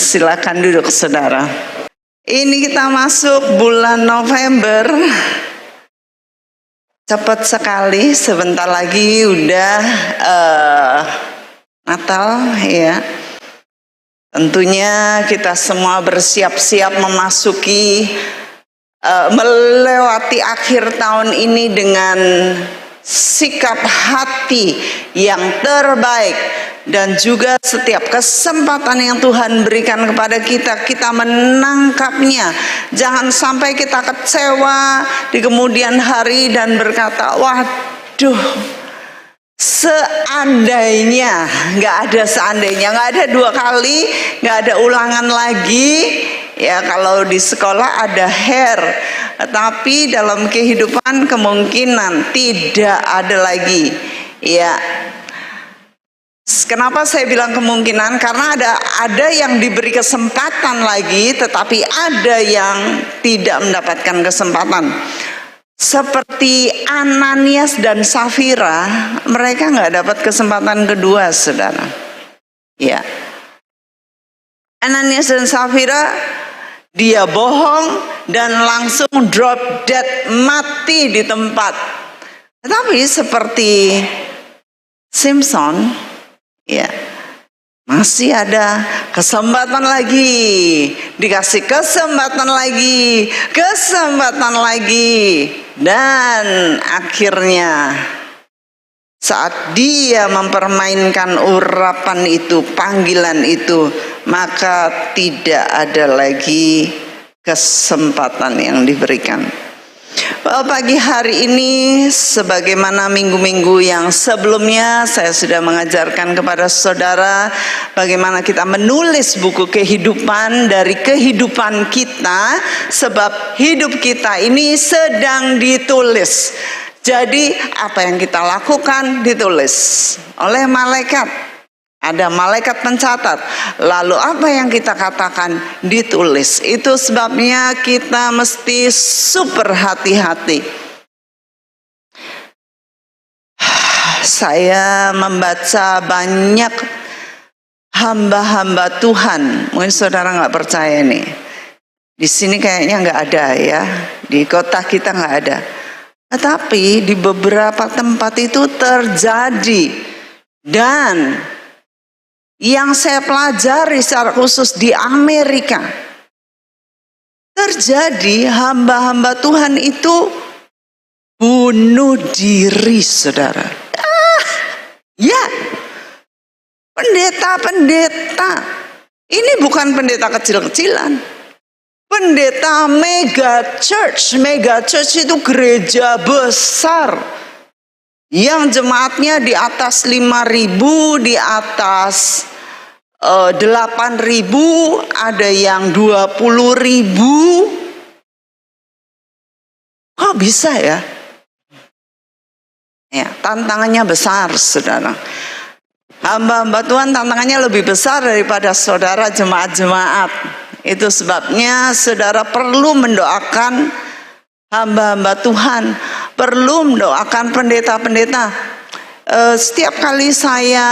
Silakan duduk saudara. Ini kita masuk bulan November. Cepat sekali, sebentar lagi udah Natal ya. Tentunya kita semua bersiap-siap memasuki melewati akhir tahun ini dengan sikap hati yang terbaik, dan juga setiap kesempatan yang Tuhan berikan kepada kita, kita menangkapnya. Jangan sampai kita kecewa di kemudian hari dan berkata, waduh, seandainya, nggak ada seandainya, nggak ada dua kali, nggak ada ulangan lagi. Ya, kalau di sekolah ada hair, tapi dalam kehidupan kemungkinan tidak ada lagi. Ya, kenapa saya bilang kemungkinan? Karena ada yang diberi kesempatan lagi, tetapi ada yang tidak mendapatkan kesempatan. Seperti Ananias dan Safira, mereka nggak dapat kesempatan kedua, saudara. Ya, Ananias dan Safira, dia bohong dan langsung drop dead, mati di tempat. Tetapi seperti Simpson, ya, masih ada kesempatan lagi, dikasih kesempatan lagi, dan akhirnya saat dia mempermainkan urapan itu, panggilan itu, maka tidak ada lagi kesempatan yang diberikan. Pagi hari ini, sebagaimana minggu-minggu yang sebelumnya, saya sudah mengajarkan kepada saudara bagaimana kita menulis buku kehidupan dari kehidupan kita, sebab hidup kita ini sedang ditulis. Jadi apa yang kita lakukan ditulis oleh malaikat. Ada malaikat pencatat. Lalu apa yang kita katakan ditulis. Itu sebabnya kita mesti super hati-hati. Saya membaca banyak hamba-hamba Tuhan. Mungkin saudara nggak percaya nih. Di sini kayaknya nggak ada ya. Di kota kita nggak ada. Tetapi di beberapa tempat itu terjadi. Dan yang saya pelajari secara khusus di Amerika, terjadi hamba-hamba Tuhan itu bunuh diri, saudara. Ya, pendeta-pendeta. Ini bukan pendeta kecil-kecilan. Pendeta mega church. Mega church itu gereja besar yang jemaatnya di atas 5.000, di atas 8.000, ada yang 20.000. Kok bisa ya? Ya, tantangannya besar, saudara. Hamba-hamba Tuhan tantangannya lebih besar daripada saudara jemaat-jemaat. Itu sebabnya saudara perlu mendoakan hamba-hamba Tuhan, perlu mendoakan pendeta-pendeta. Setiap kali saya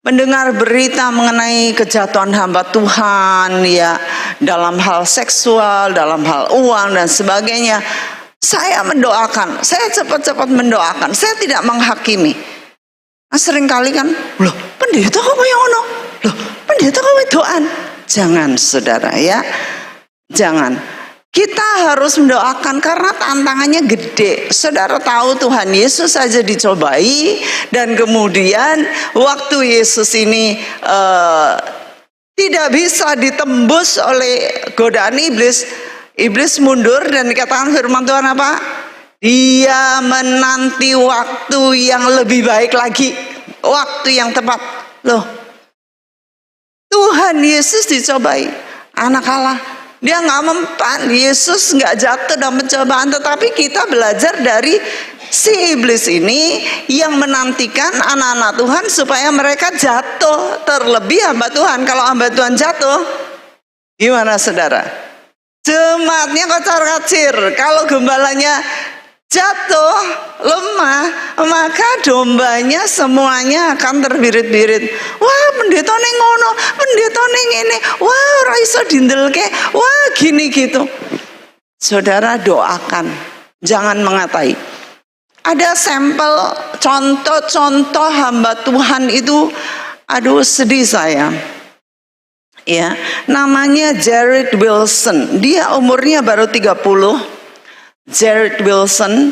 mendengar berita mengenai kejatuhan hamba Tuhan, ya, dalam hal seksual, dalam hal uang dan sebagainya, saya mendoakan. Saya cepat-cepat mendoakan. Saya tidak menghakimi. Nah, seringkali kan, loh, pendeta kok yang ono? Loh, pendeta kok wedoan? Jangan, saudara, ya. Jangan. Kita harus mendoakan karena tantangannya gede. Saudara tahu Tuhan Yesus saja dicobai, dan kemudian waktu Yesus ini tidak bisa ditembus oleh godaan iblis. Iblis mundur dan dikatakan firman Tuhan apa? Dia menanti waktu yang lebih baik lagi, waktu yang tepat. Loh, Tuhan Yesus dicobai, anak Allah. Dia nggak mempan, Yesus nggak jatuh dalam pencobaan, tetapi kita belajar dari si iblis ini yang menantikan anak-anak Tuhan supaya mereka jatuh. Terlebih hamba Tuhan, kalau hamba Tuhan jatuh, gimana saudara? Jemaatnya kocar-kacir. Kalau gembalanya jatuh, lemah, maka dombanya semuanya akan terbirit-birit. Wah, pendeta ning ngono, pendeta ning ngene, wah ora iso dindelke, wah gini gitu. Saudara doakan, jangan mengatai. Ada sampel contoh-contoh hamba Tuhan itu, aduh sedih saya. Ya, namanya Jared Wilson. Dia umurnya baru 30. Jared Wilson.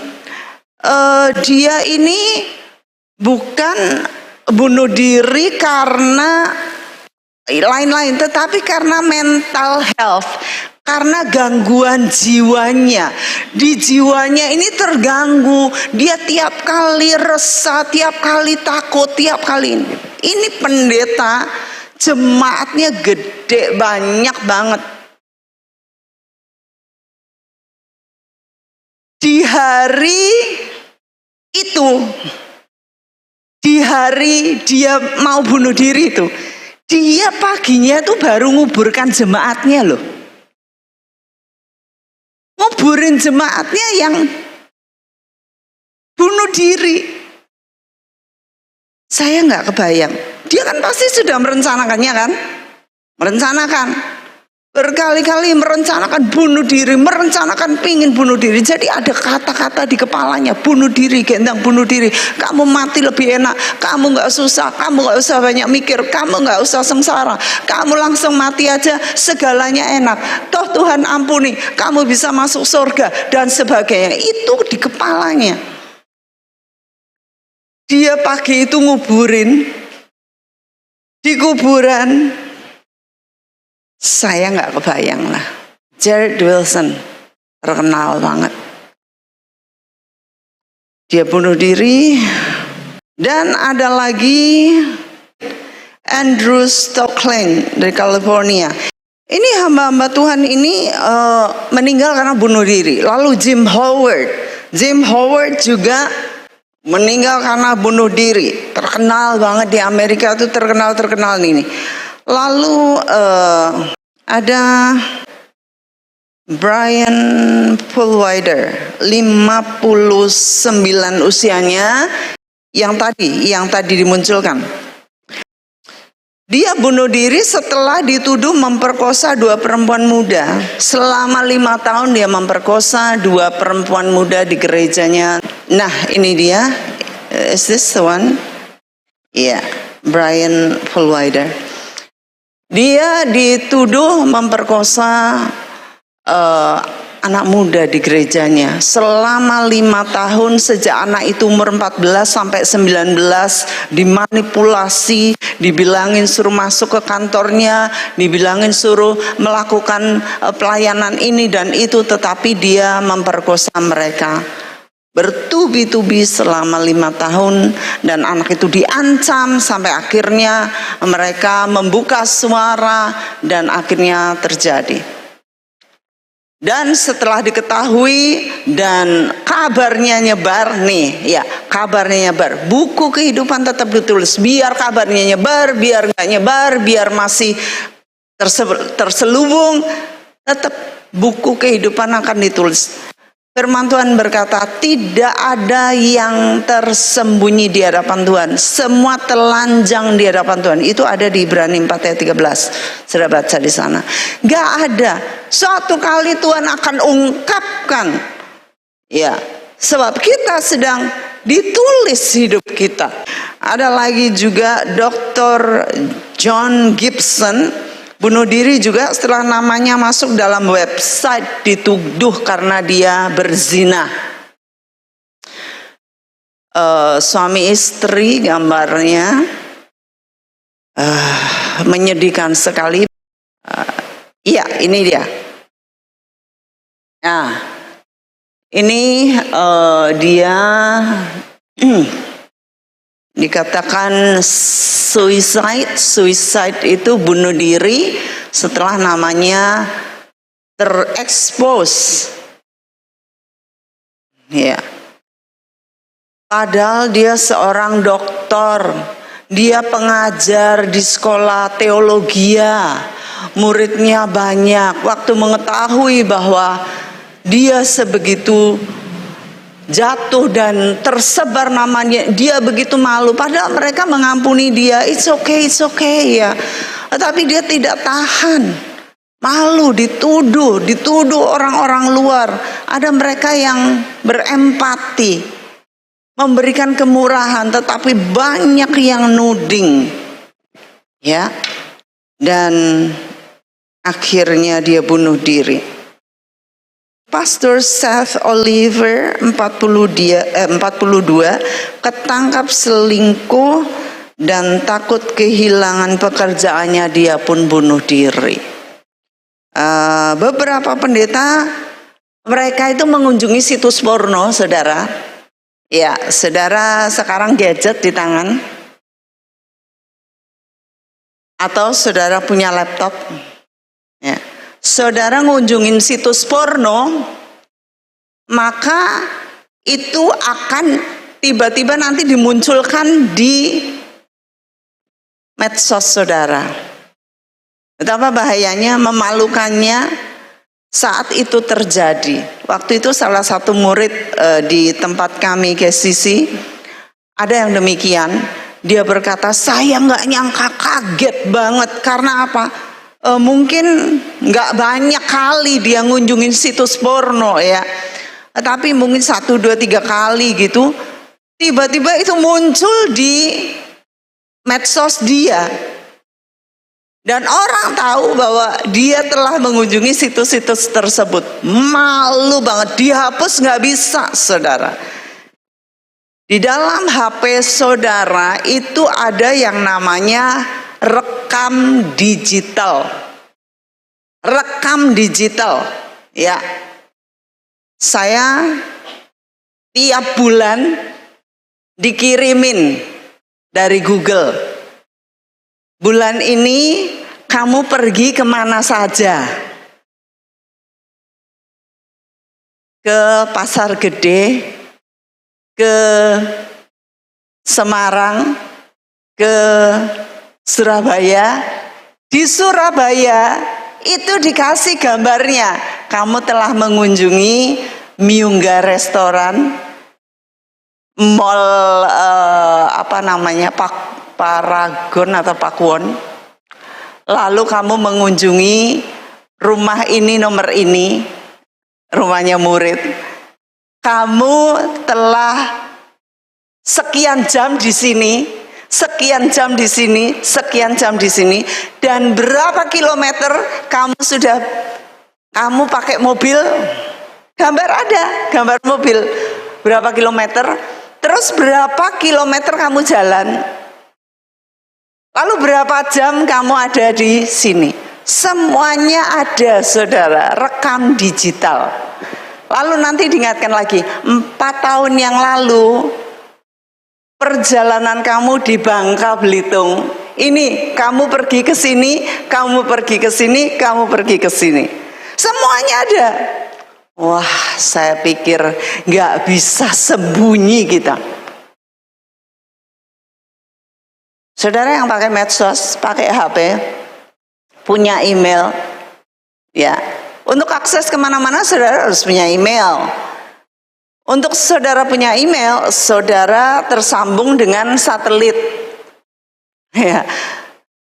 Dia ini bukan bunuh diri karena lain-lain, tetapi karena mental health, karena gangguan jiwanya. Di jiwanya ini terganggu, dia tiap kali resah, tiap kali takut, tiap kali ini pendeta, jemaatnya gede, banyak banget. Di hari itu, di hari dia mau bunuh diri itu, dia paginya tuh baru nguburkan jemaatnya loh. Nguburin jemaatnya yang bunuh diri. Saya nggak kebayang. Dia kan pasti sudah merencanakannya kan? Merencanakan. Berkali-kali merencanakan bunuh diri, merencanakan pingin bunuh diri. Jadi ada kata-kata di kepalanya, bunuh diri, gendang bunuh diri. Kamu mati lebih enak, kamu nggak susah, kamu nggak usah banyak mikir, kamu nggak usah sengsara, kamu langsung mati aja, segalanya enak. Toh Tuhan ampuni, kamu bisa masuk surga dan sebagainya. Itu di kepalanya. Dia pagi itu nguburin di kuburan. Saya nggak kebayang lah. Jared Wilson terkenal banget. Dia bunuh diri. Dan ada lagi Andrew Stokely dari California. Ini hamba-hamba Tuhan ini meninggal karena bunuh diri. Lalu Jim Howard juga meninggal karena bunuh diri. Terkenal banget di Amerika, itu terkenal ini. Lalu ada Brian Fullwider, 59 usianya, yang tadi dimunculkan. Dia bunuh diri setelah dituduh memperkosa 2 perempuan muda. Selama 5 tahun dia memperkosa 2 perempuan muda di gerejanya. Nah, ini dia. Is this the one? Iya, Brian Fullwider. Dia dituduh memperkosa anak muda di gerejanya selama 5 tahun, sejak anak itu umur 14 sampai 19, dimanipulasi, dibilangin suruh masuk ke kantornya, dibilangin suruh melakukan pelayanan ini dan itu, tetapi dia memperkosa mereka bertubi-tubi selama 5 tahun, dan anak itu diancam sampai akhirnya mereka membuka suara dan akhirnya terjadi. Dan setelah diketahui dan kabarnya nyebar nih, ya kabarnya nyebar, buku kehidupan tetap ditulis. Biar kabarnya nyebar, biar nggak nyebar, biar masih terselubung, tetap buku kehidupan akan ditulis. Firman Tuhan berkata, tidak ada yang tersembunyi di hadapan Tuhan. Semua telanjang di hadapan Tuhan. Itu ada di Ibrani 4 ayat 13. Sudah baca di sana. Gak ada. Suatu kali Tuhan akan ungkapkan. Ya, sebab kita sedang ditulis hidup kita. Ada lagi juga Dr. John Gibson. Bunuh diri juga setelah namanya masuk dalam website dituduh karena dia berzina. Suami istri gambarnya menyedihkan sekali. Iya, ini dia. Nah, ini dia dikatakan suicide itu bunuh diri setelah namanya terekspos. Ya. Padahal dia seorang dokter, dia pengajar di sekolah teologia, muridnya banyak. Waktu mengetahui bahwa dia sebegitu jatuh dan tersebar namanya, dia begitu malu. Padahal mereka mengampuni dia, it's okay ya. Tetapi dia tidak tahan, malu, dituduh orang-orang luar. Ada mereka yang berempati, memberikan kemurahan, tetapi banyak yang nuding, ya. Dan akhirnya dia bunuh diri. Pastor Seth Oliver 42 ketangkap selingkuh dan takut kehilangan pekerjaannya, dia pun bunuh diri. Beberapa pendeta mereka itu mengunjungi situs porno, saudara. Ya, saudara sekarang gadget di tangan atau saudara punya laptop, ya. Saudara ngunjungin situs porno, maka itu akan tiba-tiba nanti dimunculkan di medsos saudara. Betapa bahayanya, memalukannya saat itu terjadi. Waktu itu salah satu murid di tempat kami KCC, ada yang demikian. Dia berkata, saya nggak nyangka, kaget banget. Karena apa? Mungkin nggak banyak kali dia ngunjungin situs porno, ya, tapi mungkin 1, 2, 3 kali gitu, tiba-tiba itu muncul di medsos dia, dan orang tahu bahwa dia telah mengunjungi situs-situs tersebut. Malu banget, dihapus nggak bisa, saudara. Di dalam HP saudara itu ada yang namanya rekam digital. Rekam digital, ya. Saya tiap bulan dikirimin dari Google. Bulan ini kamu pergi kemana saja? Ke Pasar Gede, ke Semarang, ke Surabaya. Di Surabaya itu dikasih gambarnya, kamu telah mengunjungi Myungga Restoran, mall Paragon atau Pakuwon. Lalu kamu mengunjungi rumah ini, nomor ini, rumahnya murid. Kamu telah sekian jam di sini, sekian jam di sini, sekian jam di sini, dan berapa kilometer kamu pakai mobil, gambar ada, gambar mobil, berapa kilometer, terus berapa kilometer kamu jalan, lalu berapa jam kamu ada di sini. Semuanya ada, saudara, rekam digital. Lalu nanti diingatkan lagi, 4 tahun yang lalu perjalanan kamu di Bangka Belitung, ini kamu pergi ke sini, kamu pergi ke sini, kamu pergi ke sini, semuanya ada. Wah, saya pikir nggak bisa sembunyi kita. Saudara yang pakai medsos, pakai HP, punya email, ya. Untuk akses kemana-mana saudara harus punya email. Untuk saudara punya email, saudara tersambung dengan satelit. Ya.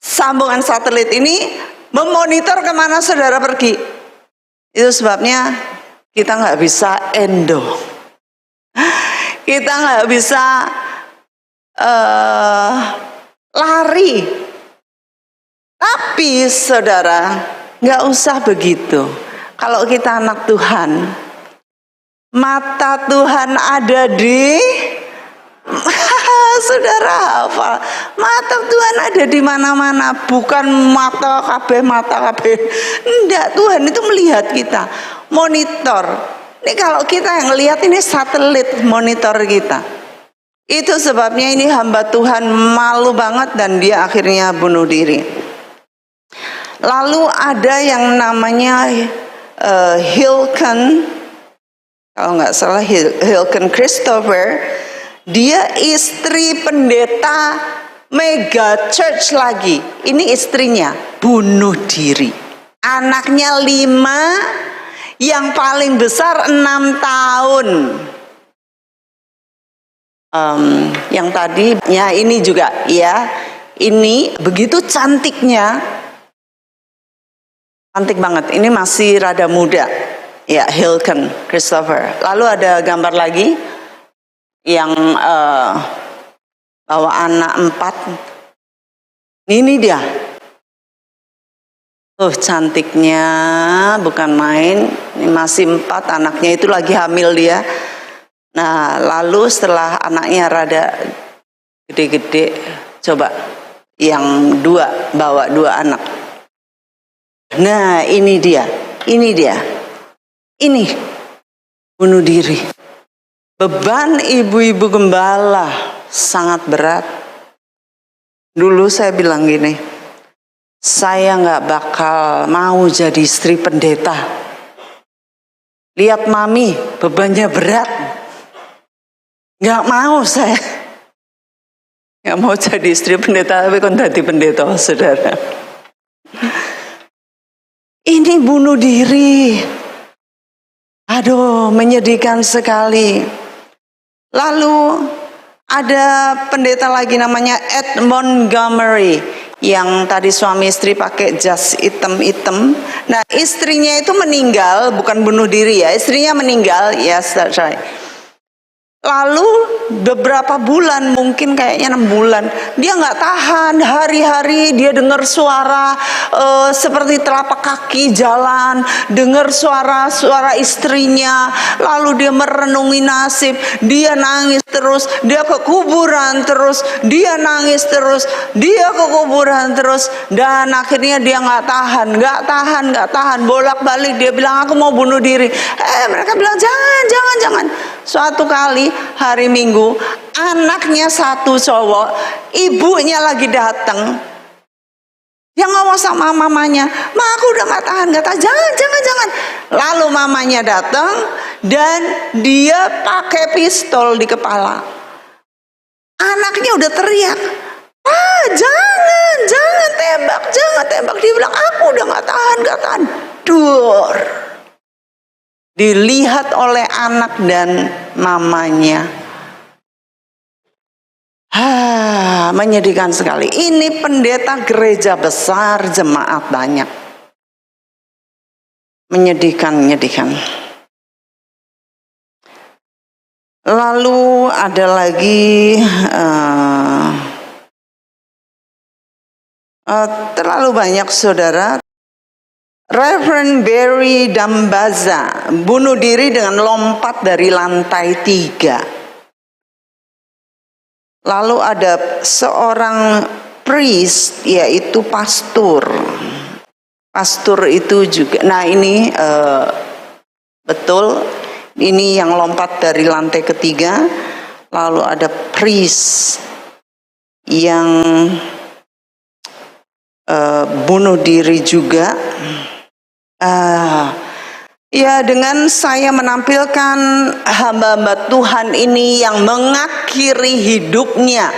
Sambungan satelit ini memonitor kemana saudara pergi. Itu sebabnya kita nggak bisa endo. Kita nggak bisa lari. Tapi saudara, nggak usah begitu. Kalau kita anak Tuhan, mata Tuhan ada di saudara hafal, mata Tuhan ada di mana-mana, bukan mata KB. Enggak, Tuhan itu melihat kita, monitor. Ini kalau kita yang lihat, ini satelit monitor kita. Itu sebabnya ini hamba Tuhan malu banget dan dia akhirnya bunuh diri. Lalu ada yang namanya Hilken, kalau nggak salah Hilken Christopher, dia istri pendeta mega church lagi. Ini istrinya bunuh diri. Anaknya 5, yang paling besar 6 tahun. Yang tadi ya ini juga ya, ini begitu cantiknya, cantik banget. Ini masih rada muda ya, Hilton Christopher. Lalu ada gambar lagi yang bawa anak 4. Ini dia. Cantiknya bukan main. Ini masih 4, anaknya itu lagi hamil dia. Nah, lalu setelah anaknya rada gede-gede, coba yang 2 bawa 2 anak. Nah, ini dia. Ini bunuh diri. Beban ibu-ibu gembala sangat berat. Dulu saya bilang gini, saya nggak bakal mau jadi istri pendeta. Lihat mami, bebannya berat. Nggak mau saya. Nggak mau jadi istri pendeta, tapi kan jadi pendeta, saudara. Ini bunuh diri. Aduh, menyedihkan sekali. Lalu ada pendeta lagi namanya Ed Montgomery, yang tadi suami istri pakai jas hitam-hitam. Nah, istrinya itu meninggal, bukan bunuh diri ya, istrinya meninggal, yes that's right. Lalu beberapa bulan, mungkin kayaknya 6 bulan, dia nggak tahan. Hari-hari dia dengar suara seperti telapak kaki jalan, dengar suara istrinya. Lalu dia merenungi nasib, dia nangis terus, dia ke kuburan terus, dia nangis terus, dia ke kuburan terus, dan akhirnya dia nggak tahan, bolak-balik dia bilang aku mau bunuh diri. Mereka bilang jangan. Suatu kali hari Minggu, anaknya 1 cowok, ibunya lagi datang. Dia ngomong sama mamanya, "Ma, aku udah gak tahan. Jangan." Lalu mamanya datang dan dia pakai pistol di kepala. Anaknya udah teriak, jangan tembak. Dia bilang, aku udah gak tahan. Dur. Dilihat oleh anak dan mamanya. Menyedihkan sekali. Ini pendeta gereja besar, jemaat banyak. Menyedihkan. Lalu ada lagi terlalu banyak, saudara. Reverend Barry Dambaza bunuh diri dengan lompat dari lantai 3. Lalu ada seorang priest, yaitu pastor. Pastor itu juga, nah ini betul, ini yang lompat dari lantai 3. Lalu ada priest yang bunuh diri juga. Ya, dengan saya menampilkan hamba-hamba Tuhan ini yang mengakhiri hidupnya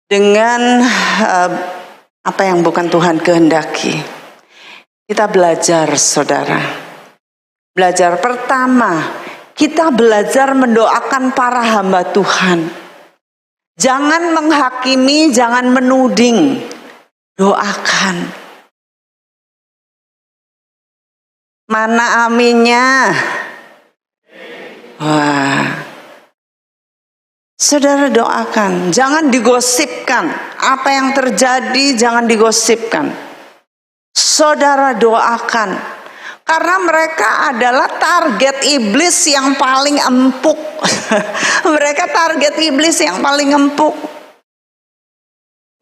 dengan apa yang bukan Tuhan kehendaki. Kita belajar, saudara. Belajar pertama, kita belajar mendoakan para hamba Tuhan. Jangan menghakimi, jangan menuding. Doakan. Mana aminnya? Wah. Saudara doakan, jangan digosipkan. Apa yang terjadi jangan digosipkan. Saudara doakan. Karena mereka adalah target iblis yang paling empuk. Mereka target iblis yang paling empuk.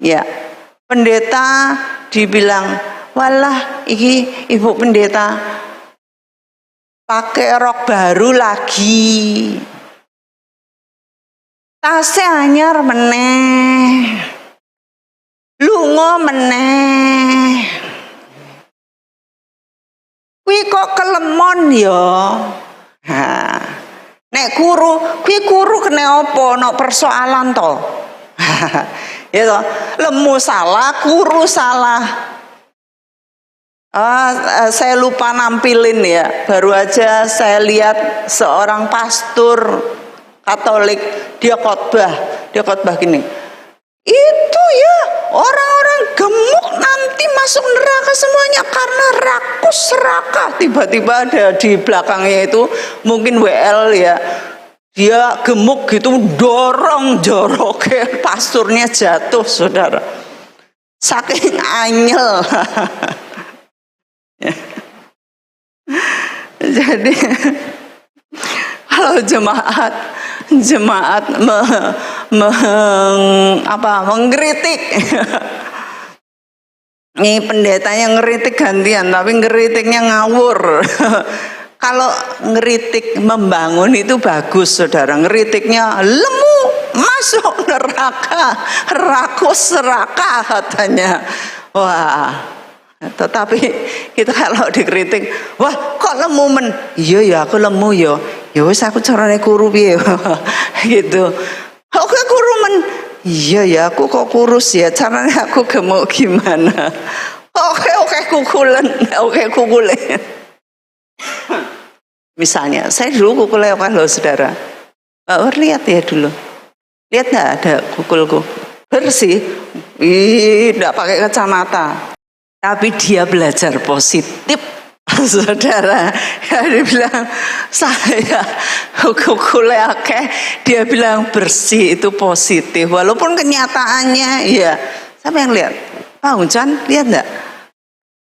Ya, pendeta dibilang, walah iki ibu pendeta pakai rok baru lagi, tasnya anyar meneh, lunga meneh, kuwi kok kelemon ya. Nek kuru kena apa, no persoalan to. Ya toh, lemu salah, kuru salah. Saya lupa nampilin ya. Baru aja saya lihat seorang pastor Katolik, dia khotbah gini. Itu ya, orang-orang gemuk nanti masuk neraka semuanya karena rakus serakah. Tiba-tiba ada di belakangnya itu mungkin WL ya. Dia gemuk gitu, dorong joroknya, pasturnya jatuh, saudara. Saking anyel. Jadi kalau jemaat mengkritik, ini pendetanya ngeritik gantian, tapi ngeritiknya ngawur. Kalau ngeritik membangun itu bagus, saudara. Ngeritiknya lemu masuk neraka, rakus serakah katanya. Wah, tetapi kita kalau dikritik, wah kok lemu men? Iya ya aku lemu yo. Ya wis aku carane kuru piye. Gitu. Oke kuru men. Iya ya aku kok kurus ya, carane aku gemuk gimana? Oke kukulen. Misalnya, saya dulu kukulnya apa loh saudara? Lihat ya dulu. Lihat nggak ada kukulku? Bersih. Tidak pakai kacamata. Tapi dia belajar positif, saudara. Dia bilang saya kukulnya dia bilang bersih itu positif. Walaupun kenyataannya, ya. Siapa yang lihat? Pak Hujan, lihat nggak?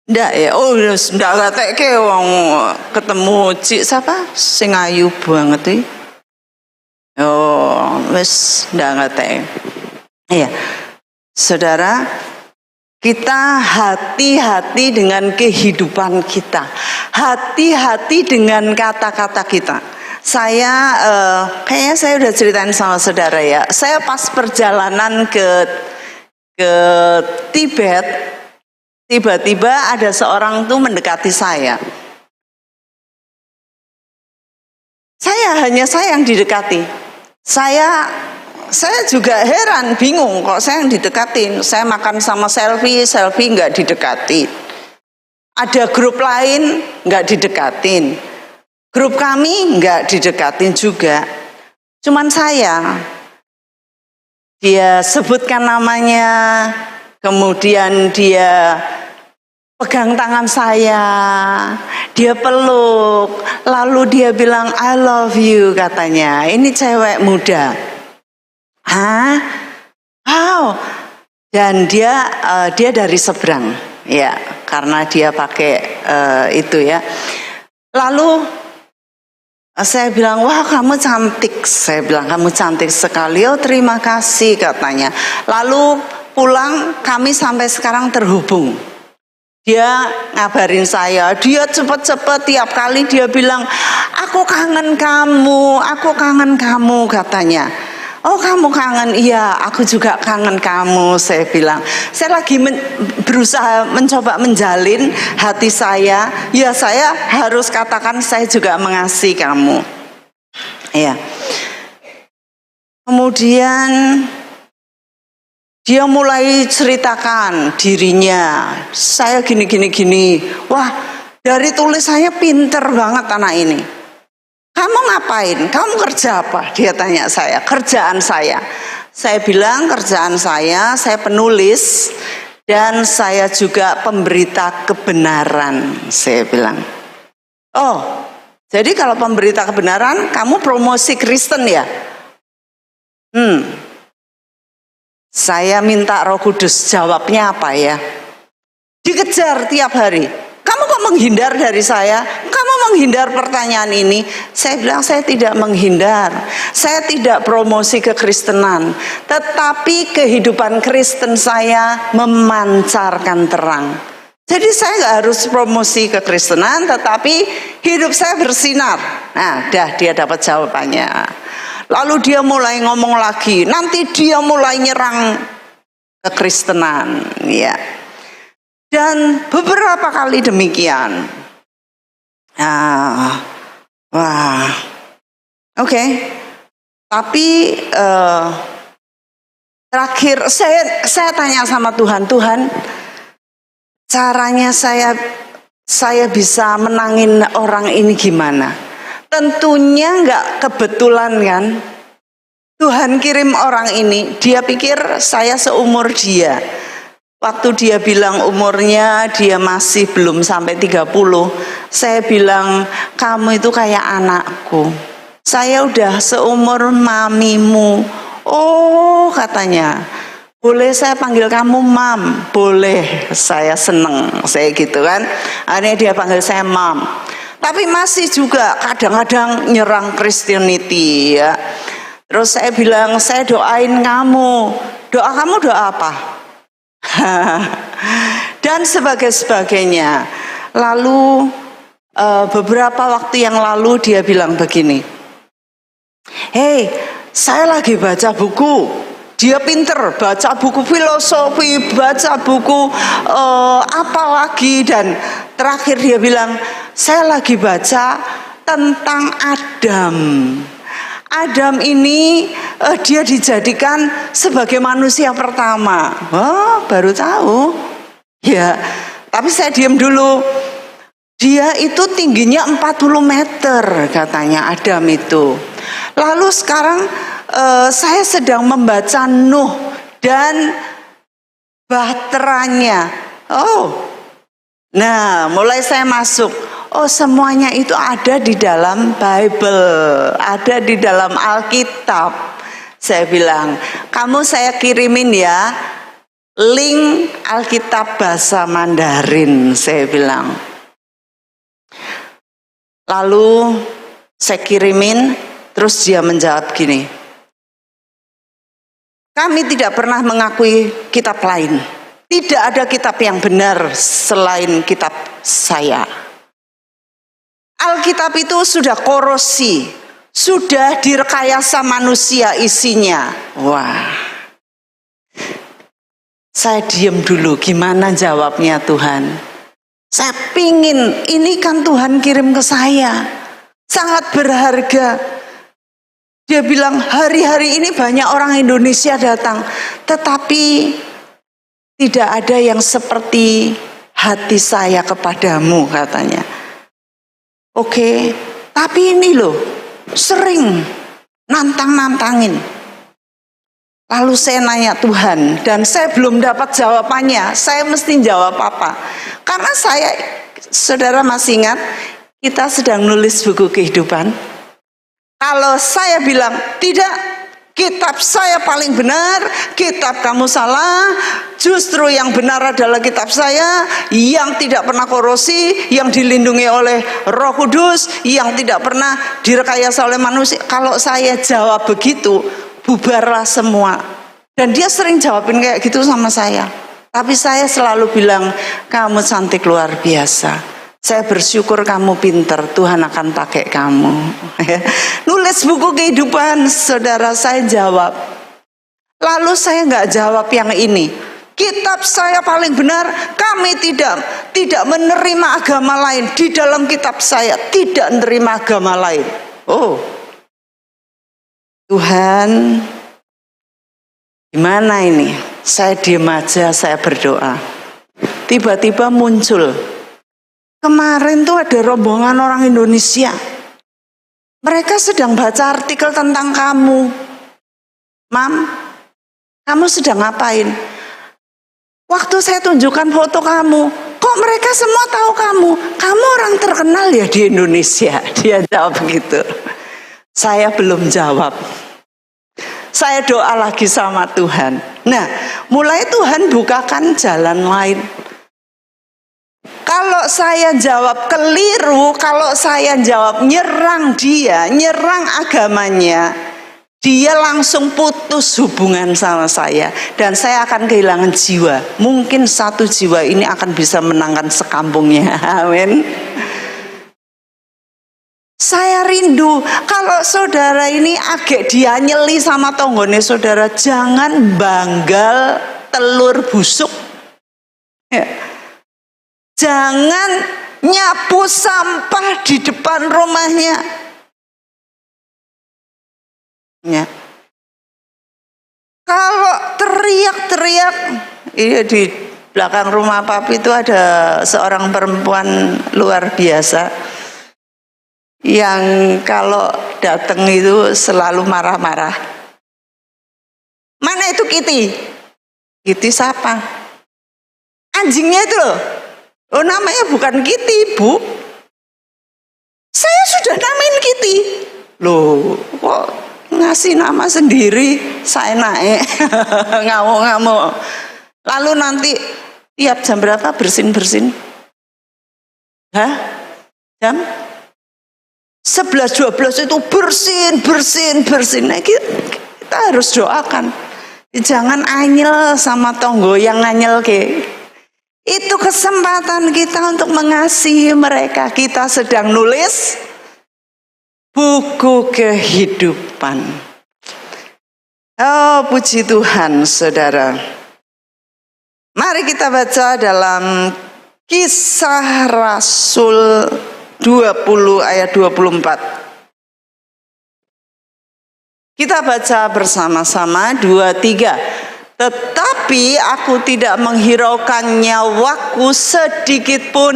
Ndak ya, ndak ngateke wong ketemu Cik siapa? Sing ayu banget iki. Wis ndak ngateke. Iya. Saudara, kita hati-hati dengan kehidupan kita. Hati-hati dengan kata-kata kita. Saya kayaknya saya udah ceritain sama saudara ya. Saya pas perjalanan ke Tibet, tiba-tiba ada seorang tuh mendekati saya. Hanya saya yang didekati. Saya juga heran, bingung kok saya yang didekatin. Saya makan sama selfie nggak didekati. Ada grup lain nggak didekatin. Grup kami nggak didekatin juga. Cuman dia sebutkan namanya, kemudian dia pegang tangan saya, dia peluk, lalu dia bilang I love you katanya. Ini cewek muda. Wow. Dan dia dari seberang, ya, karena dia pakai itu ya. Lalu saya bilang, wah kamu cantik. Saya bilang kamu cantik sekali. Oh terima kasih katanya. Lalu pulang kami sampai sekarang terhubung. Dia ngabarin saya, dia cepet-cepet tiap kali dia bilang, aku kangen kamu katanya. Oh kamu kangen, iya aku juga kangen kamu. Saya bilang, saya lagi berusaha mencoba menjalin hati saya. Ya saya harus katakan saya juga mengasihi kamu. Ya. Kemudian dia mulai ceritakan dirinya, saya gini. Wah, dari tulisannya pinter banget anak ini. Kamu ngapain? Kamu kerja apa? Dia tanya saya. Kerjaan saya. Saya bilang kerjaan saya penulis dan saya juga pemberita kebenaran. Saya bilang. Oh, jadi kalau pemberita kebenaran, kamu promosi Kristen ya? Saya minta Roh Kudus jawabnya apa ya? Dikejar tiap hari. Kamu kok menghindar dari saya? Kamu menghindar pertanyaan ini? Saya bilang saya tidak menghindar. Saya tidak promosi kekristenan. Tetapi kehidupan Kristen saya memancarkan terang. Jadi saya nggak harus promosi kekristenan, tetapi hidup saya bersinar. Nah, dia dapat jawabannya. Lalu dia mulai ngomong lagi, nanti dia mulai nyerang kekristenan, ya. Dan beberapa kali demikian. Oke. Tapi terakhir saya tanya sama Tuhan, caranya saya saya bisa menangin orang ini gimana? Tentunya nggak kebetulan kan. Tuhan kirim orang ini, dia pikir saya seumur dia. Waktu dia bilang umurnya dia masih belum sampai 30, saya bilang kamu itu kayak anakku. Saya udah seumur mamimu. Oh, katanya. Boleh saya panggil kamu Mam? Boleh, saya seneng, saya gitu kan. Akhirnya dia panggil saya Mam. Tapi masih juga kadang-kadang nyerang Christianity ya. Terus saya bilang, saya doain kamu. Doa kamu doa apa? Dan sebagainya. Lalu beberapa waktu yang lalu dia bilang begini, "Hei, saya lagi baca buku." Dia pinter, baca buku filosofi, baca buku apa lagi. Dan terakhir dia bilang, saya lagi baca tentang Adam. Adam ini dia dijadikan sebagai manusia pertama. Oh, baru tahu. Ya, tapi saya diam dulu. Dia itu tingginya 40 meter katanya Adam itu. Lalu sekarang saya sedang membaca Nuh dan bahteranya. Oh, nah mulai saya masuk. Oh, semuanya itu ada di dalam Bible, ada di dalam Alkitab. Saya bilang, kamu saya kirimin ya link Alkitab bahasa Mandarin, saya bilang. Lalu saya kirimin, terus dia menjawab gini, kami tidak pernah mengakui kitab lain. Tidak ada kitab yang benar selain kitab saya. Alkitab itu sudah korosi, sudah direkayasa manusia isinya. Wah, saya diam dulu, gimana jawabnya Tuhan? Saya pingin, ini kan Tuhan kirim ke saya, sangat berharga. Dia bilang hari-hari ini banyak orang Indonesia datang, tetapi tidak ada yang seperti hati saya kepadamu, katanya. Oke, tapi ini loh sering nantang-nantangin. Lalu saya nanya Tuhan, dan saya belum dapat jawabannya. Saya mesti jawab apa? Karena saya, saudara masih ingat, kita sedang nulis buku kehidupan. Kalau saya bilang, tidak, kitab saya paling benar, kitab kamu salah, justru yang benar adalah kitab saya, yang tidak pernah korosi, yang dilindungi oleh Roh Kudus, yang tidak pernah direkayasa oleh manusia. Kalau saya jawab begitu, bubarlah semua. Dan dia sering jawabin kayak gitu sama saya. Tapi saya selalu bilang, kamu cantik luar biasa. Saya bersyukur kamu pinter, Tuhan akan pakai kamu. Nulis buku kehidupan, saudara, saya jawab. Lalu saya nggak jawab yang ini. Kitab saya paling benar, kami tidak menerima agama lain. Di dalam kitab saya tidak menerima agama lain. Oh, Tuhan, gimana ini? Saya diam aja, saya berdoa. Tiba-tiba muncul. Kemarin tuh ada rombongan orang Indonesia. Mereka sedang baca artikel tentang kamu. Mam, kamu sedang ngapain? Waktu saya tunjukkan foto kamu, kok mereka semua tahu kamu? Kamu orang terkenal ya di Indonesia. Dia jawab begitu. Saya belum jawab. Saya doa lagi sama Tuhan. Nah, mulai Tuhan bukakan jalan lain. Kalau saya jawab keliru, kalau saya jawab nyerang dia, nyerang agamanya, dia langsung putus hubungan sama saya. Dan saya akan kehilangan jiwa. Mungkin satu jiwa ini akan bisa menangkan sekampungnya. Amin. Saya rindu kalau saudara ini agak dianyeli sama tonggone saudara, jangan banggal telur busuk. Ya. Jangan nyapu sampah di depan rumahnya. Ya. Kalau teriak-teriak, iya belakang rumah papi itu ada seorang perempuan luar biasa yang kalau datang itu selalu marah-marah. Mana itu Kitty? Kitty siapa? Anjingnya itu loh. Oh, namanya bukan Kitty, Bu. Saya sudah namain Kitty. Loh, kok ngasih nama sendiri? Saya naik ngamuk-ngamuk. Lalu nanti tiap jam berapa bersin-bersin? Hah? Jam 11-12 itu bersin. Nah, kita harus doakan. Jangan anyel sama tonggo yang anyel ke. Itu kesempatan kita untuk mengasihi mereka. Kita sedang nulis buku kehidupan. Oh, puji Tuhan, saudara. Mari kita baca dalam Kisah Rasul 20 ayat 24. Kita baca bersama-sama 2-3. Tetapi aku tidak menghiraukan nyawaku sedikit pun,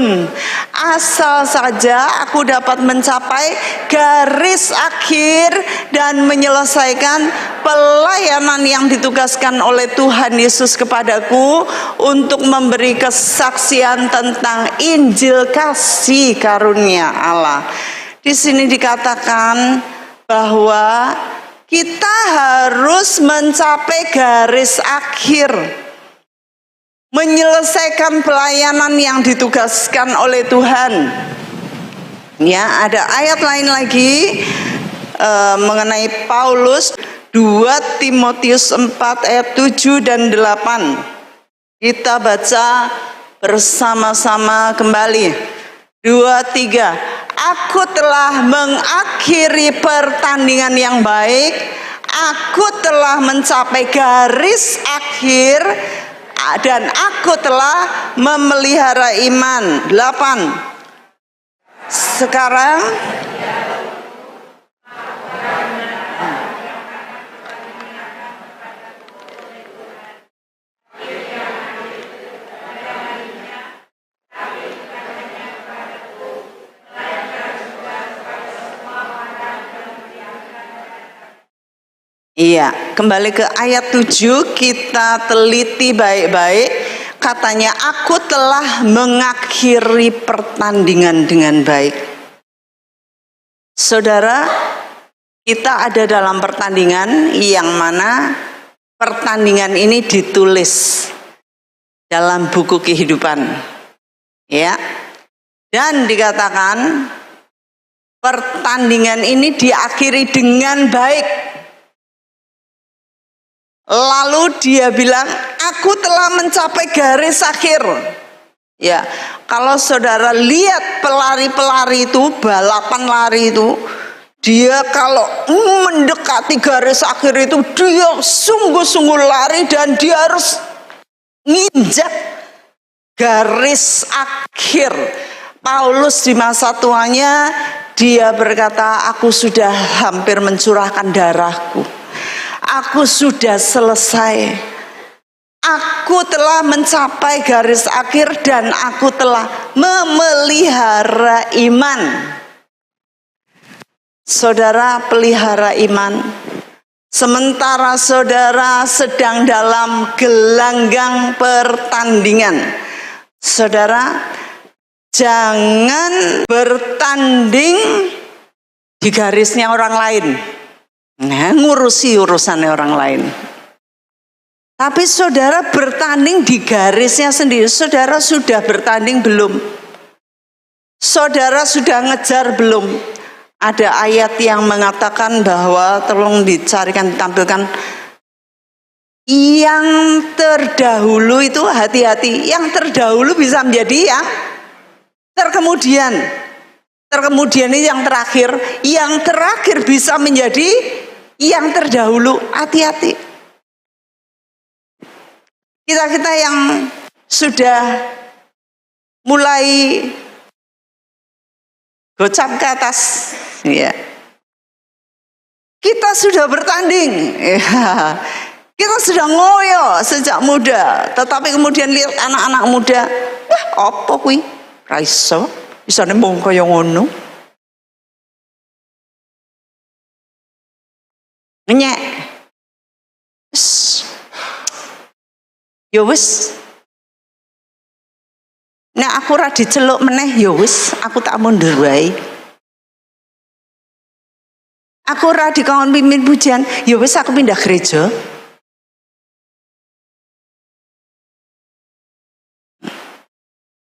asal saja aku dapat mencapai garis akhir dan menyelesaikan pelayanan yang ditugaskan oleh Tuhan Yesus kepadaku untuk memberi kesaksian tentang Injil kasih karunia Allah. Di sini dikatakan bahwa kita harus mencapai garis akhir, menyelesaikan pelayanan yang ditugaskan oleh Tuhan. Ya, ada ayat lain lagi mengenai Paulus, 2 Timotius 4 ayat 7 dan 8. Kita baca bersama-sama kembali. 2-3. Aku telah mengakhiri pertandingan yang baik. Aku telah mencapai garis akhir dan aku telah memelihara iman. 8. Sekarang iya, kembali ke ayat 7, kita teliti baik-baik. Katanya, aku telah mengakhiri pertandingan dengan baik. Saudara, kita ada dalam pertandingan yang mana pertandingan ini ditulis dalam buku kehidupan. Ya. Dan dikatakan pertandingan ini diakhiri dengan baik. Lalu dia bilang, aku telah mencapai garis akhir. Ya, kalau saudara lihat pelari-pelari itu, balapan lari itu, dia kalau mendekati garis akhir itu, dia sungguh-sungguh lari dan dia harus nginjak garis akhir. Paulus di masa tuanya, dia berkata, aku sudah hampir mencurahkan darahku. Aku sudah selesai. Aku telah mencapai garis akhir dan aku telah memelihara iman. Saudara, pelihara iman. Sementara saudara sedang dalam gelanggang pertandingan, saudara jangan bertanding di garisnya orang lain. Nah, ngurusi urusannya orang lain. Tapi saudara bertanding di garisnya sendiri. Saudara sudah bertanding belum? Saudara sudah ngejar belum? Ada ayat yang mengatakan bahwa, tolong dicarikan, ditampilkan. Yang terdahulu itu hati-hati. Yang terdahulu bisa menjadi yang terkemudian. Terkemudian ini yang terakhir. Yang terakhir bisa menjadi yang terdahulu. Hati-hati. Kita yang sudah mulai gocap ke atas, ya. Kita sudah bertanding. Ya. Kita sudah ngoyo sejak muda, tetapi kemudian lihat anak-anak muda, apa kuwi? Ra iso, isane mung kaya ngono. Nyek. Ya wis. Nek aku ora diceluk meneh ya wis, aku tak mundur wae. Aku ora dikon pimpin pujian, ya wis aku pindah gereja.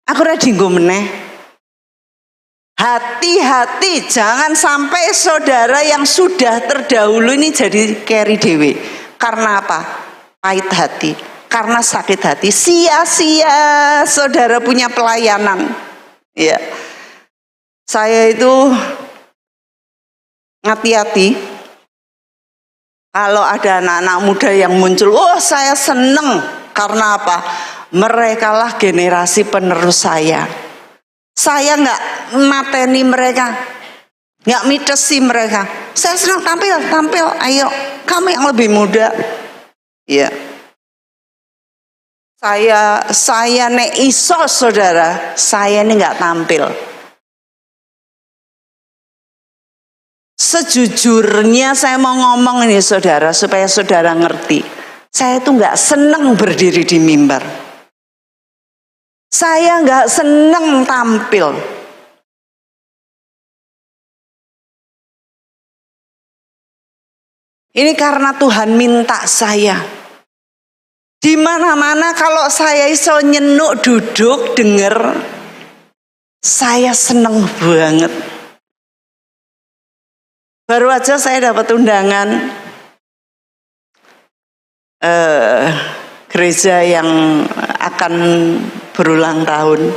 Aku ora dienggo meneh. Hati-hati, jangan sampai saudara yang sudah terdahulu ini jadi carry dewe. Karena apa? Pahit hati. Karena sakit hati, sia-sia saudara punya pelayanan. Ya, saya itu hati-hati kalau ada anak-anak muda yang muncul. Oh, saya seneng karena apa? Mereka lah generasi penerus saya. Saya nggak mateni mereka, nggak mitesi mereka. Saya senang tampil. Ayo, kamu yang lebih muda. Ya. Saya nek iso saudara, saya ini nggak tampil. Sejujurnya saya mau ngomong ini saudara, supaya saudara ngerti. Saya tuh nggak seneng berdiri di mimbar. Saya nggak seneng tampil. Ini karena Tuhan minta saya. Di mana-mana kalau saya iso nyenuk duduk denger, saya seneng banget. Baru aja saya dapat undangan gereja yang akan berulang tahun.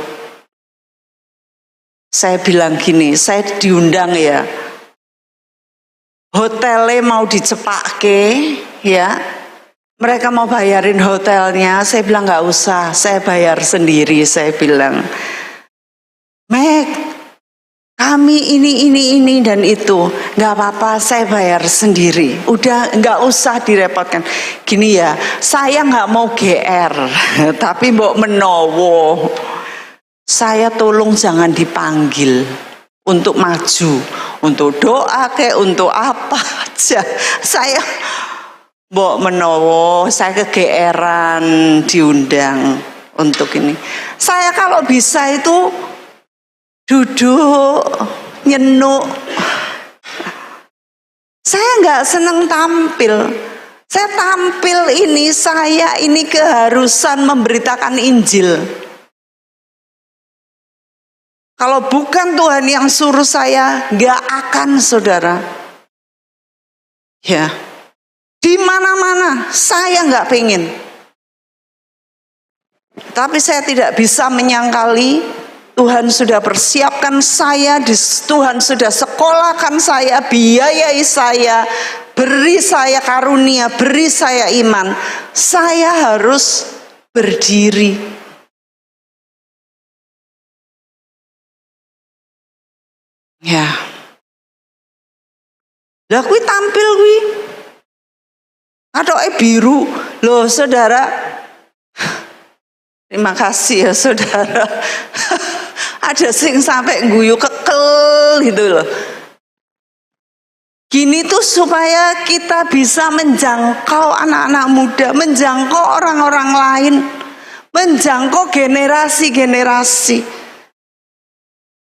Saya bilang gini, saya diundang ya. Hotelnya mau dicepake ya. Mereka mau bayarin hotelnya, saya bilang nggak usah, saya bayar sendiri. Saya bilang, Meg, kami ini dan itu, nggak apa-apa, saya bayar sendiri. Udah nggak usah direpotkan. Gini ya, saya nggak mau GR, tapi mbok menowo. Saya tolong jangan dipanggil untuk maju, untuk doa kayak untuk apa aja. Saya mbok menowo, saya kegeeran diundang untuk ini. Saya kalau bisa itu duduk, nyenuk. Saya nggak seneng tampil. Saya tampil ini, saya ini keharusan memberitakan Injil. Kalau bukan Tuhan yang suruh saya, nggak akan saudara. Ya. Di mana-mana saya nggak pengen, tapi saya tidak bisa menyangkali Tuhan sudah persiapkan saya, Tuhan sudah sekolahkan saya, biayai saya, beri saya karunia, beri saya iman. Saya harus berdiri. Ya, lah kui tampil kui. Atau biru loh saudara. Terima kasih ya saudara. Ada sing sampai guyu kekel gitu loh. Gini tuh supaya kita bisa menjangkau anak-anak muda, menjangkau orang-orang lain, menjangkau generasi-generasi.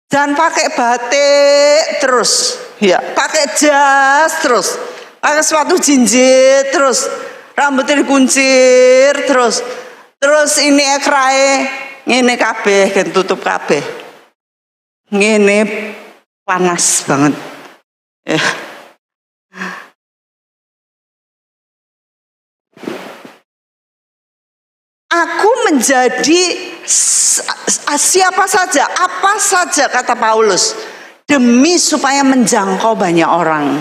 Jangan pakai batik terus, ya, pakai jas terus. Pakai sepatu jinjit terus, rambutnya dikuncir terus ini ekrae ngene kabeh, gen tutup kabeh, ngene panas banget. Ya. Aku menjadi siapa saja, apa saja kata Paulus, demi supaya menjangkau banyak orang.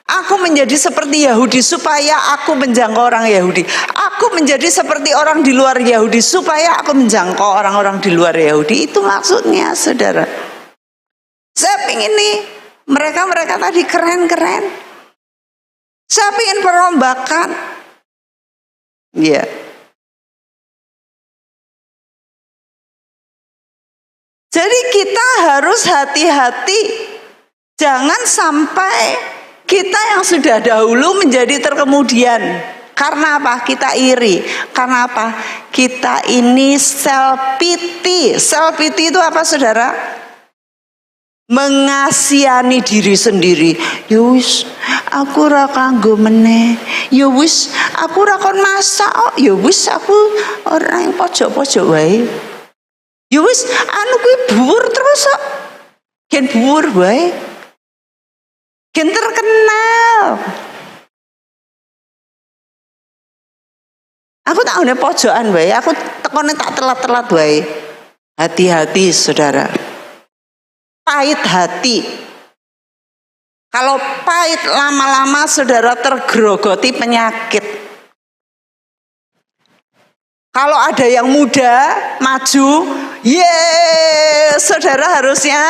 Aku menjadi seperti Yahudi supaya aku menjangkau orang Yahudi. Aku menjadi seperti orang di luar Yahudi supaya aku menjangkau orang-orang di luar Yahudi. Itu maksudnya saudara. Saya pengen nih, mereka tadi keren-keren. Saya pengen perombakan. Ya. Jadi kita harus hati-hati, jangan sampai kita yang sudah dahulu menjadi terkemudian. Karena apa? Kita iri. Karena apa? Kita ini self pity. Self pity itu apa, saudara? Mengasihani diri sendiri. Yus, aku ora kanggo meneh. Ya wis, aku ora kon masak. Ya wis, aku ora yang pojok-pojok wae. Ya wis, anu kuwi buur terus kok. Gen buur wae. Gen terkenal. Aku tak ngene pojokan wae, aku tekone tak telat-telat wae. Hati-hati, saudara. Pahit hati. Kalau pahit lama-lama saudara tergerogoti penyakit. Kalau ada yang muda maju, saudara harusnya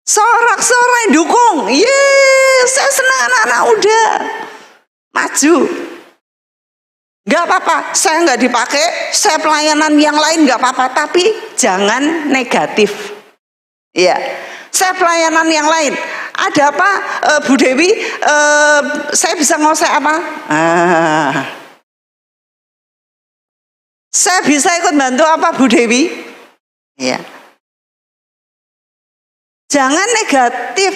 sorak-sorai dukung. Saya senang anak-anak muda maju. Gak apa-apa, saya nggak dipakai, saya pelayanan yang lain gak apa-apa, tapi jangan negatif. Ya, saya pelayanan yang lain. Ada apa, Bu Dewi? Saya bisa ngosek apa? Saya bisa ikut bantu apa, Bu Dewi? Ya. Jangan negatif.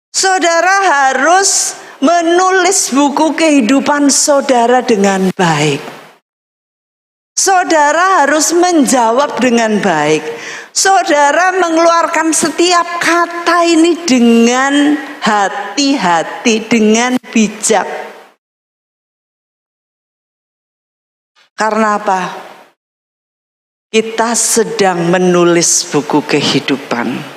Saudara harus menulis buku kehidupan saudara dengan baik. Saudara harus menjawab dengan baik. Saudara mengeluarkan setiap kata ini dengan hati-hati, dengan bijak. Karena apa? Kita sedang menulis buku kehidupan.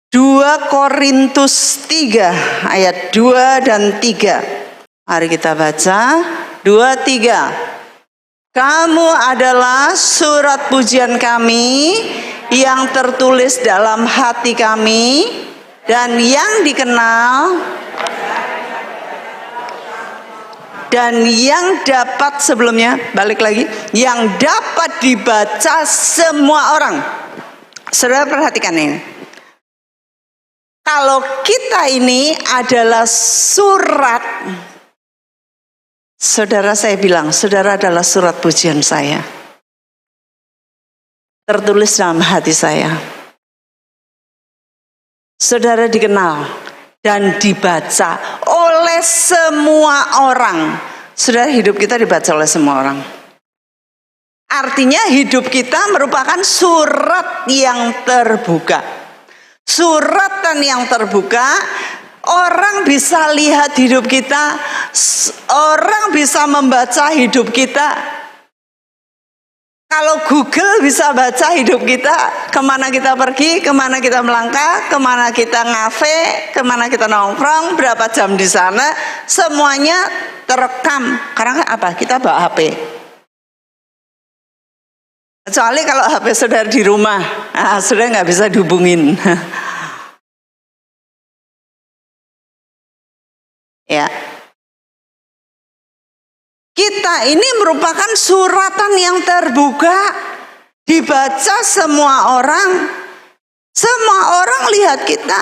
2 Korintus 3 ayat 2 dan 3. Mari kita baca 2-3. Kamu adalah surat pujian kami yang tertulis dalam hati kami dan yang dikenal dan yang dapat sebelumnya, balik lagi, yang dapat dibaca semua orang. Saudara perhatikan ini. Kalau kita ini adalah surat, saudara saya bilang, saudara adalah surat pujian saya. Tertulis dalam hati saya. Saudara dikenal dan dibaca oleh semua orang. Saudara, hidup kita dibaca oleh semua orang. Artinya hidup kita merupakan surat yang terbuka. Suratan yang terbuka, orang bisa lihat hidup kita, orang bisa membaca hidup kita. Kalau Google bisa baca hidup kita, kemana kita pergi, kemana kita melangkah, kemana kita ngafe, kemana kita nongkrong, berapa jam di sana, semuanya terekam. Karena apa? Kita bawa HP. Kecuali kalau HP saudara di rumah, saudara nggak bisa dihubungin. Ya, kita ini merupakan suratan yang terbuka, dibaca semua orang. Semua orang lihat kita.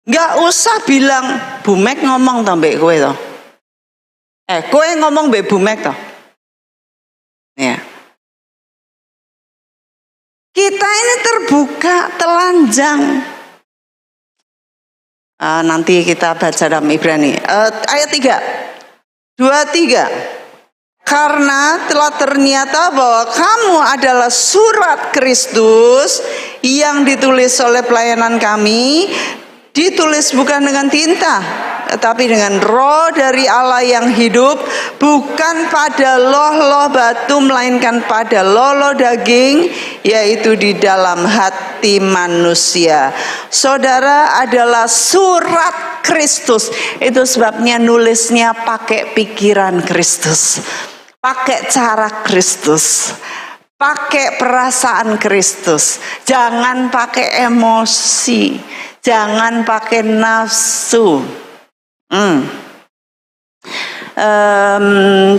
Nggak usah bilang Bu Mek ngomong toh mbek kowe toh. Kowe ngomong mbek Bu Mek toh. Ya. Kita ini terbuka, telanjang. Nanti kita baca dalam Ibrani. Ayat 3. 2-3. Karena telah ternyata bahwa kamu adalah surat Kristus yang ditulis oleh pelayanan kami, ditulis bukan dengan tinta, tetapi dengan roh dari Allah yang hidup, bukan pada loh-loh batu, melainkan pada loh-loh daging, yaitu di dalam hati manusia. Saudara adalah surat Kristus. Itu sebabnya nulisnya pakai pikiran Kristus, pakai cara Kristus, pakai perasaan Kristus. Jangan pakai emosi, jangan pakai nafsu.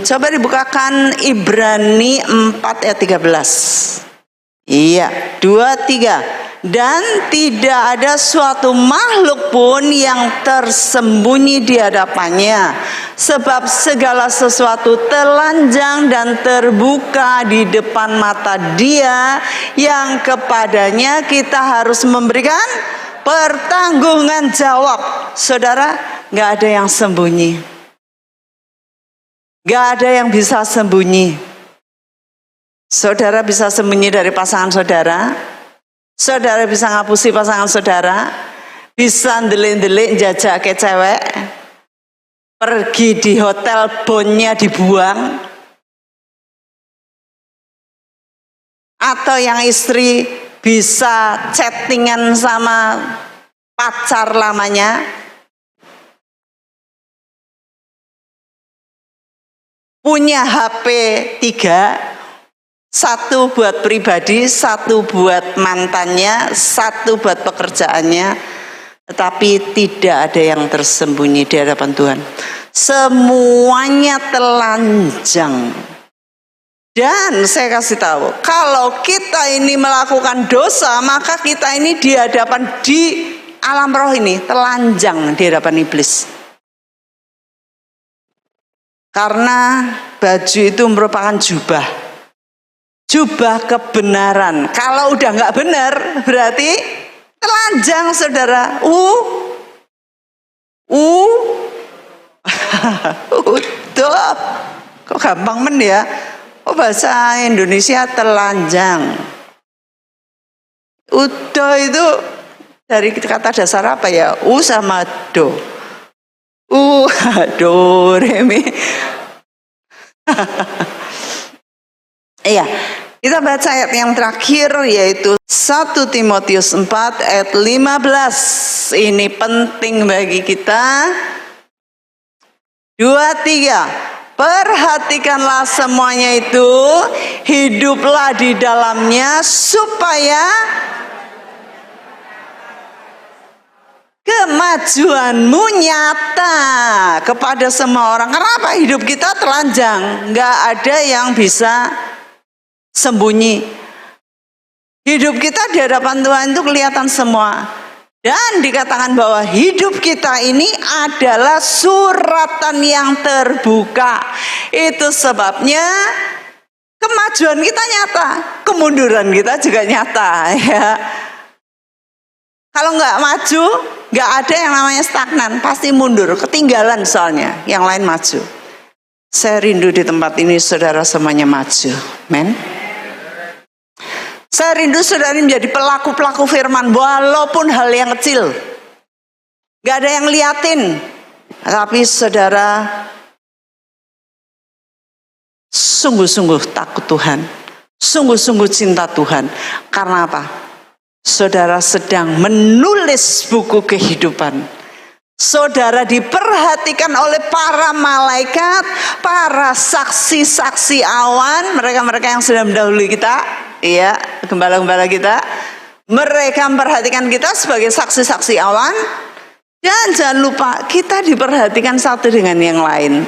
Coba dibukakan Ibrani 4 ayat 13. Iya, 2, 3. Dan tidak ada suatu makhluk pun yang tersembunyi di hadapannya, sebab segala sesuatu telanjang dan terbuka di depan mata Dia yang kepadanya kita harus memberikan pertanggungan jawab. Saudara, gak ada yang sembunyi, gak ada yang bisa sembunyi. Saudara bisa sembunyi dari pasangan saudara, saudara bisa ngapusi pasangan saudara, bisa ndelik-ndelik jajak ke cewek, pergi di hotel bonnya dibuang, atau yang istri bisa chattingan sama pacar lamanya, punya HP 3, 1 buat pribadi, 1 buat mantannya, 1 buat pekerjaannya, tetapi tidak ada yang tersembunyi di hadapan Tuhan. Semuanya telanjang. Dan saya kasih tahu, kalau kita ini melakukan dosa, maka kita ini di hadapan, di alam roh ini telanjang di hadapan iblis. Karena baju itu merupakan jubah kebenaran. Kalau udah nggak benar, berarti telanjang, saudara. Udah, kok gampang men ya? Oh, bahasa Indonesia telanjang. Udah itu dari kata dasar apa ya? U sama do. Do, re, mi. Iya, kita baca ayat yang terakhir, yaitu 1 Timotius 4 ayat 15. Ini penting bagi kita. 2, 3. Perhatikanlah semuanya itu, hiduplah di dalamnya supaya kemajuanmu nyata kepada semua orang. Kenapa hidup kita telanjang? Nggak ada yang bisa sembunyi. Hidup kita di hadapan Tuhan itu kelihatan semua. Dan dikatakan bahwa hidup kita ini adalah suratan yang terbuka. Itu sebabnya kemajuan kita nyata, kemunduran kita juga nyata, ya. Kalau nggak maju, nggak ada yang namanya stagnan, pasti mundur, ketinggalan soalnya, yang lain maju. Saya rindu di tempat ini saudara semuanya maju, men. Saya rindu saudara menjadi pelaku-pelaku firman, walaupun hal yang kecil, nggak ada yang liatin, tapi saudara sungguh-sungguh takut Tuhan, sungguh-sungguh cinta Tuhan. Karena apa? Saudara sedang menulis buku kehidupan. Saudara diperhatikan oleh para malaikat, para saksi-saksi awan, mereka-mereka yang sudah mendahului kita, ya, gembala-gembala kita. Mereka memperhatikan kita sebagai saksi-saksi awan. Dan jangan lupa, kita diperhatikan satu dengan yang lain.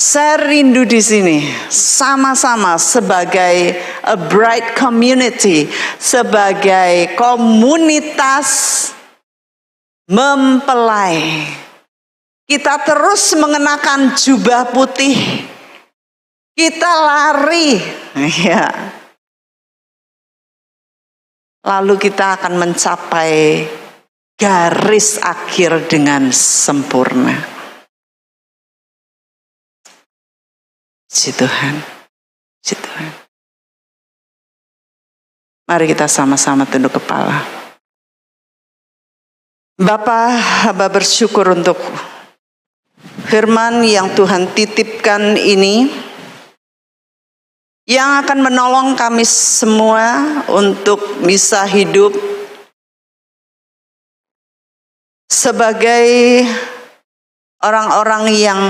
Saya rindu di sini sama-sama sebagai a bright community, sebagai komunitas mempelai. Kita terus mengenakan jubah putih. Kita lari, ya. Lalu kita akan mencapai garis akhir dengan sempurna. Puji Tuhan, puji Tuhan. Mari kita sama-sama tunduk kepala. Bapa, hamba bersyukur untuk firman yang Tuhan titipkan ini, yang akan menolong kami semua untuk bisa hidup sebagai orang-orang yang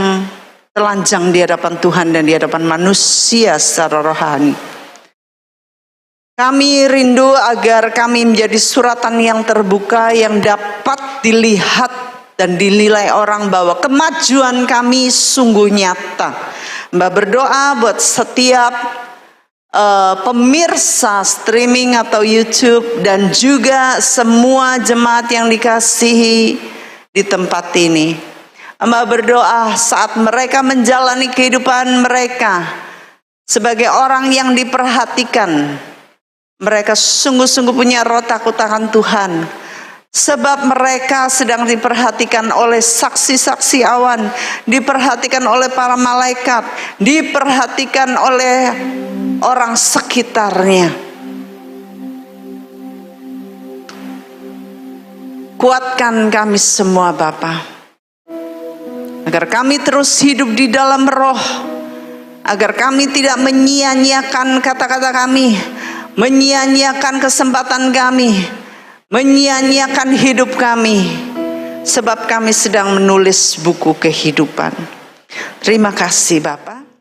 telanjang di hadapan Tuhan dan di hadapan manusia secara rohani. Kami rindu agar kami menjadi suratan yang terbuka yang dapat dilihat dan dinilai orang bahwa kemajuan kami sungguh nyata. Mbak berdoa buat setiap pemirsa streaming atau YouTube dan juga semua jemaat yang dikasihi di tempat ini. Mbak berdoa saat mereka menjalani kehidupan mereka sebagai orang yang diperhatikan, mereka sungguh-sungguh punya roh takut akan Tuhan. Sebab mereka sedang diperhatikan oleh saksi-saksi awan, diperhatikan oleh para malaikat, diperhatikan oleh orang sekitarnya. Kuatkan kami semua Bapa, agar kami terus hidup di dalam roh, agar kami tidak menyia-nyiakan kata-kata kami, menyia-nyiakan kesempatan kami, menyia-nyiakan hidup kami, sebab kami sedang menulis buku kehidupan. Terima kasih Bapa.